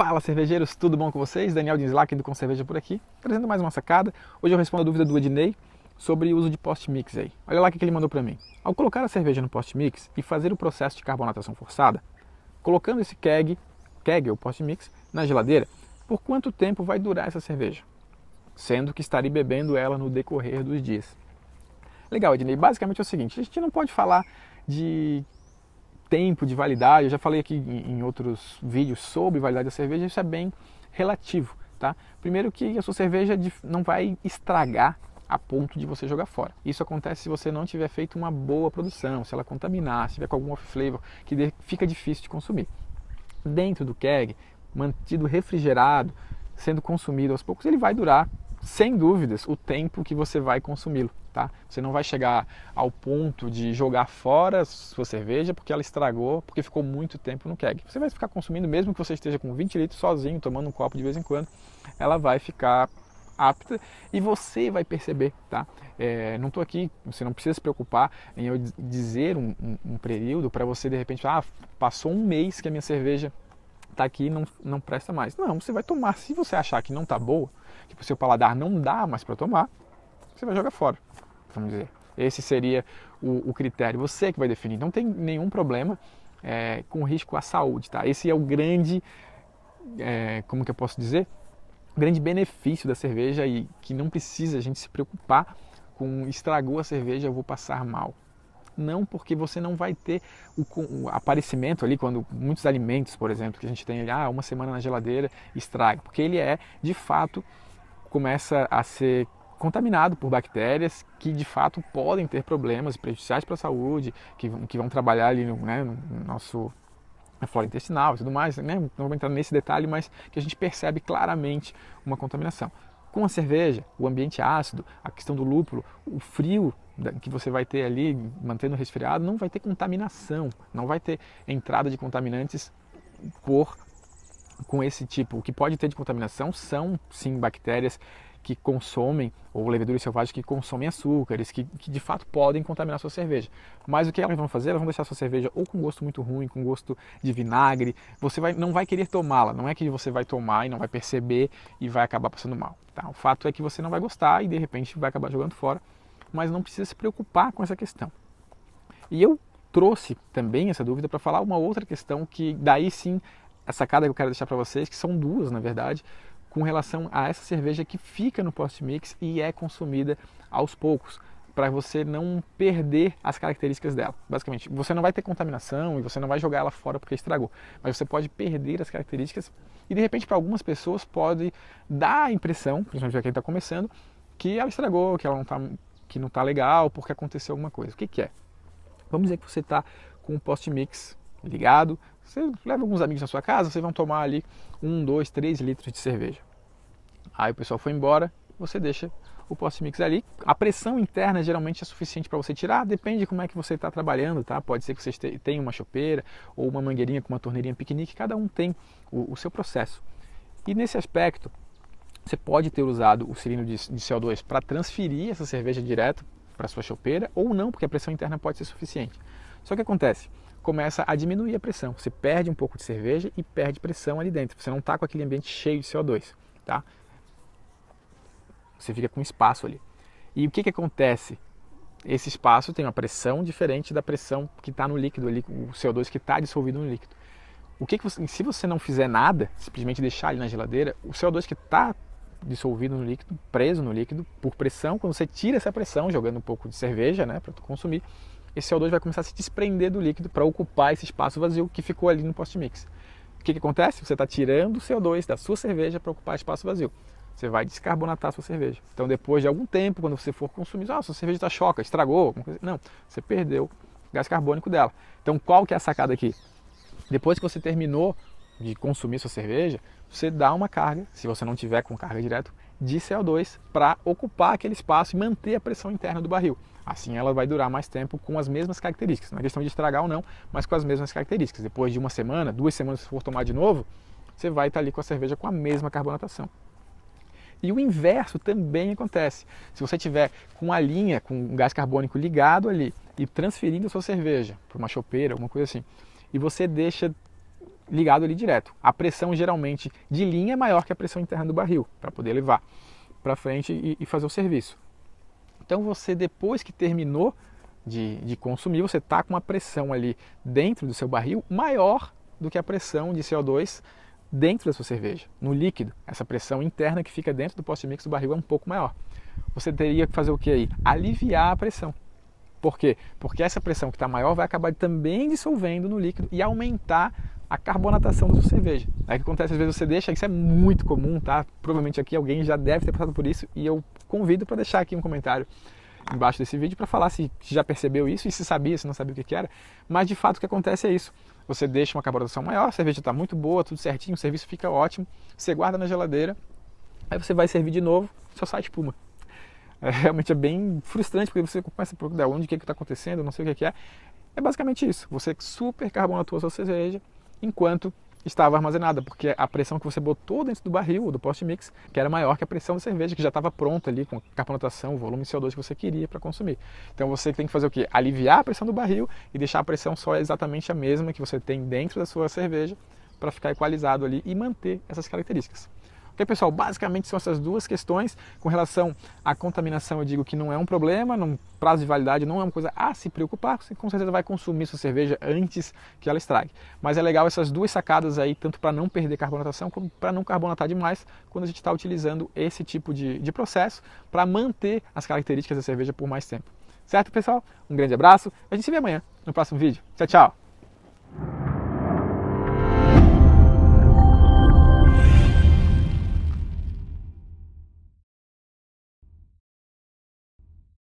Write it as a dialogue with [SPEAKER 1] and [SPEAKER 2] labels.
[SPEAKER 1] Fala, cervejeiros, tudo bom com vocês? Daniel Dinslack do Com Cerveja por aqui, trazendo mais uma sacada. Hoje eu respondo a dúvida do Ednei sobre o uso de post-mix aí. Olha lá o que ele mandou para mim. Ao colocar a cerveja no post-mix e fazer o processo de carbonatação forçada, colocando esse keg ou post-mix, na geladeira, por quanto tempo vai durar essa cerveja? Sendo que estarei bebendo ela no decorrer dos dias. Legal, Ednei. Basicamente é o seguinte, a gente não pode falar de tempo de validade, eu já falei aqui em outros vídeos sobre validade da cerveja, isso é bem relativo, tá? Primeiro que a sua cerveja não vai estragar a ponto de você jogar fora. Isso acontece se você não tiver feito uma boa produção, se ela contaminar, se tiver com algum off-flavor, que fica difícil de consumir. Dentro do keg, mantido refrigerado, sendo consumido aos poucos, ele vai durar, sem dúvidas, o tempo que você vai consumi-lo. Tá? Você não vai chegar ao ponto de jogar fora a sua cerveja porque ela estragou, porque ficou muito tempo no keg. Você vai ficar consumindo, mesmo que você esteja com 20 litros sozinho, tomando um copo de vez em quando, ela vai ficar apta e você vai perceber. Tá? Não estou aqui, você não precisa se preocupar em eu dizer um período para você de repente, passou um mês que a minha cerveja está aqui e não presta mais. Não, você vai tomar. Se você achar que não está boa, que o seu paladar não dá mais para tomar, você vai jogar fora, vamos dizer. Esse seria o critério, você que vai definir. Não tem nenhum problema com risco à saúde, tá? Esse é o grande, como que eu posso dizer? O grande benefício da cerveja e que não precisa a gente se preocupar com estragou a cerveja, eu vou passar mal. Não, porque você não vai ter o aparecimento ali, quando muitos alimentos, por exemplo, que a gente tem ali, uma semana na geladeira, estraga. Porque ele de fato, começa a ser contaminado por bactérias que de fato podem ter problemas prejudiciais para a saúde, que vão trabalhar ali no nosso na flora intestinal e tudo mais, né? Não vou entrar nesse detalhe, mas que a gente percebe claramente uma contaminação. Com a cerveja, o ambiente ácido, a questão do lúpulo, o frio que você vai ter ali, mantendo resfriado, não vai ter contaminação, não vai ter entrada de contaminantes com esse tipo. O que pode ter de contaminação são, sim, bactérias que consomem, ou leveduras selvagens que consomem açúcares, que de fato podem contaminar a sua cerveja. Mas o que elas vão fazer? Elas vão deixar a sua cerveja ou com gosto muito ruim, com gosto de vinagre, você não vai querer tomá-la, não é que você vai tomar e não vai perceber e vai acabar passando mal. Tá? O fato é que você não vai gostar e de repente vai acabar jogando fora, mas não precisa se preocupar com essa questão. E eu trouxe também essa dúvida para falar uma outra questão que daí sim, a sacada que eu quero deixar para vocês, que são duas na verdade, com relação a essa cerveja que fica no post-mix e é consumida aos poucos, para você não perder as características dela. Basicamente, você não vai ter contaminação e você não vai jogar ela fora porque estragou, mas você pode perder as características e de repente para algumas pessoas pode dar a impressão, principalmente para quem está começando, que ela estragou, que não está legal porque aconteceu alguma coisa. O que é? Vamos dizer que você está com o post-mix ligado, você leva alguns amigos na sua casa, vocês vão tomar ali 1, 2, 3 litros de cerveja. Aí o pessoal foi embora, você deixa o post-mix ali. A pressão interna geralmente é suficiente para você tirar, depende de como é que você está trabalhando, tá? Pode ser que você tenha uma chopeira ou uma mangueirinha com uma torneirinha piquenique, cada um tem o seu processo. E nesse aspecto, você pode ter usado o cilindro de CO2 para transferir essa cerveja direto para a sua chopeira ou não, porque a pressão interna pode ser suficiente. Só que acontece, começa a diminuir a pressão, você perde um pouco de cerveja e perde pressão ali dentro, você não está com aquele ambiente cheio de CO2, tá? Você fica com espaço ali. E o que acontece? Esse espaço tem uma pressão diferente da pressão que está no líquido ali, o CO2 que está dissolvido no líquido. Se você não fizer nada, simplesmente deixar ali na geladeira, o CO2 que está dissolvido no líquido, preso no líquido, por pressão, quando você tira essa pressão, jogando um pouco de cerveja, né, para consumir, esse CO2 vai começar a se desprender do líquido para ocupar esse espaço vazio que ficou ali no post-mix. O que acontece? Você está tirando o CO2 da sua cerveja para ocupar espaço vazio. Você vai descarbonatar a sua cerveja. Então, depois de algum tempo, quando você for consumir, sua cerveja está choca, estragou, alguma coisa. Não, você perdeu o gás carbônico dela. Então, qual que é a sacada aqui? Depois que você terminou de consumir sua cerveja, você dá uma carga, se você não tiver com carga direto, de CO2 para ocupar aquele espaço e manter a pressão interna do barril. Assim ela vai durar mais tempo com as mesmas características. Não é questão de estragar ou não, mas com as mesmas características. Depois de uma semana, 2 semanas, se for tomar de novo, você vai estar ali com a cerveja com a mesma carbonatação. E o inverso também acontece. Se você tiver com a linha, com o gás carbônico ligado ali e transferindo a sua cerveja para uma chopeira, alguma coisa assim, e você deixa ligado ali direto. A pressão geralmente de linha é maior que a pressão interna do barril, para poder levar para frente e fazer o serviço. Então você, depois que terminou de consumir, você está com uma pressão ali dentro do seu barril maior do que a pressão de CO2 dentro da sua cerveja, no líquido. Essa pressão interna que fica dentro do post-mix do barril é um pouco maior. Você teria que fazer o que aí? Aliviar a pressão. Por quê? Porque essa pressão que está maior vai acabar também dissolvendo no líquido e aumentar a carbonatação da sua cerveja. Aí o que acontece, às vezes você deixa, isso é muito comum, tá? Provavelmente aqui alguém já deve ter passado por isso e eu convido para deixar aqui um comentário embaixo desse vídeo para falar se já percebeu isso e se sabia, se não sabia o que era. Mas de fato o que acontece é isso. Você deixa uma carbonatação maior, a cerveja está muito boa, tudo certinho, o serviço fica ótimo, você guarda na geladeira, aí você vai servir de novo, só sai espuma. Realmente é bem frustrante, porque você começa a procurar onde, o que está acontecendo, não sei o que é. É basicamente isso, você super carbonatou a sua cerveja enquanto estava armazenada, porque a pressão que você botou dentro do barril, ou do post-mix, que era maior que a pressão da cerveja, que já estava pronta ali, com a carbonatação, o volume de CO2 que você queria para consumir. Então você tem que fazer o quê? Aliviar a pressão do barril e deixar a pressão só exatamente a mesma que você tem dentro da sua cerveja, para ficar equalizado ali e manter essas características. Ok, pessoal? Basicamente são essas duas questões. Com relação à contaminação, eu digo que não é um problema, no prazo de validade não é uma coisa a se preocupar, você com certeza vai consumir sua cerveja antes que ela estrague. Mas é legal essas duas sacadas aí, tanto para não perder carbonatação, como para não carbonatar demais, quando a gente está utilizando esse tipo de processo para manter as características da cerveja por mais tempo. Certo, pessoal? Um grande abraço, a gente se vê amanhã no próximo vídeo. Tchau, tchau!